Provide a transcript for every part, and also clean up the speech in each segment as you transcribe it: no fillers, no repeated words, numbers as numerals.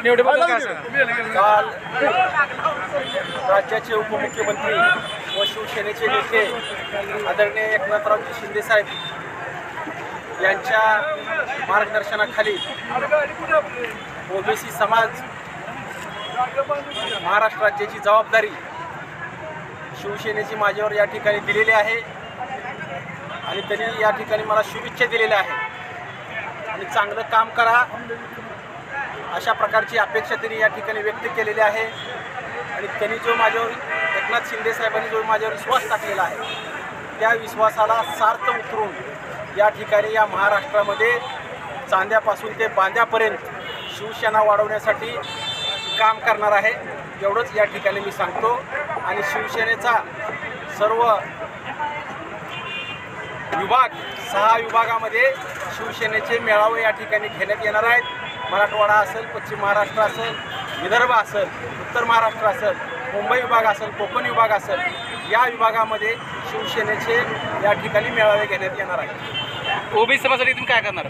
निवडीबद्दल काय सांगा? काल राज्याचे उपमुख्यमंत्री व शिवसेनेचे नेते आदरणीय एकनाथरावजी शिंदे साहेब यांच्या मार्गदर्शनाखाली ओबीसी समाज महाराष्ट्र राज्याची जबाबदारी शिवसेनेची माझ्यावर या ठिकाणी दिलेली आहे आणि त्यांनी या ठिकाणी मला शुभेच्छा दिलेल्या आहेत आणि चांगलं काम करा अशा प्रकारची अपेक्षा त्यांनी या ठिकाणी व्यक्त केलेली आहे आणि त्यांनी जो माझ्यावर एकनाथ शिंदे साहेबांनी जो माझ्यावर विश्वास टाकलेला आहे त्या विश्वासाला सार्थ उतरून या ठिकाणी या महाराष्ट्रामध्ये चांद्यापासून ते बांद्यापर्यंत शिवसेना वाढवण्यासाठी काम करणार आहे एवढंच या ठिकाणी मी सांगतो आणि शिवसेनेचा सर्व विभाग 6 विभागामध्ये शिवसेनेचे मेळावे या ठिकाणी घेण्यात येणार आहेत। मराठवाडा असेल, पश्चिम महाराष्ट्र असेल, विदर्भ असेल, उत्तर महाराष्ट्र असेल, मुंबई विभाग असेल, कोकण विभाग असेल, या विभागामध्ये शिवसेनेचे या ठिकाणी मेळावे घेण्यात येणार आहेत। ओबीसी समाजासाठी तुम्ही काय करणार?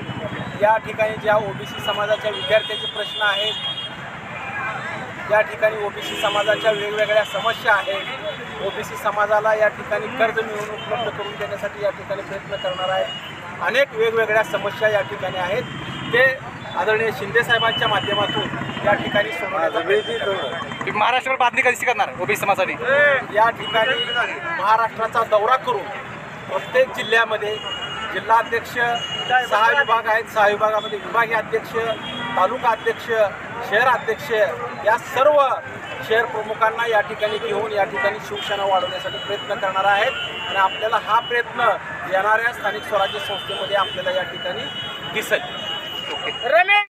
या ठिकाणी ज्या ओबीसी समाजाच्या विद्यार्थ्यांचे प्रश्न आहेत, या ठिकाणी ओबीसी समाजाच्या वेगवेगळ्या समस्या आहेत, ओबीसी समाजाला या ठिकाणी कर्ज मिळवून उपलब्ध करून देण्यासाठी या ठिकाणी प्रयत्न करणार आहेत। अनेक वेगवेगळ्या समस्या या ठिकाणी आहेत, ते आदरणीय शिंदे साहेबांच्या माध्यमातून या ठिकाणी सोडवण्याचा प्रयत्न करणार। महाराष्ट्रावर बांधणी कधी करणार ओबीसी समाजासाठी? या ठिकाणी महाराष्ट्राचा दौरा करून प्रत्येक जिल्ह्यामध्ये जिल्हाध्यक्ष 6 विभाग आहेत, 6 विभागामध्ये विभागीय अध्यक्ष, तालुका अध्यक्ष, शहर अध्यक्ष या सर्व शहर प्रमुखांना या ठिकाणी घेऊन या ठिकाणी शिवसेना वाढवण्यासाठी प्रयत्न करणार आहेत आणि आपल्याला हा प्रयत्न येणाऱ्या स्थानिक स्वराज्य संस्थेमध्ये आपल्याला या ठिकाणी दिसेल। रमेश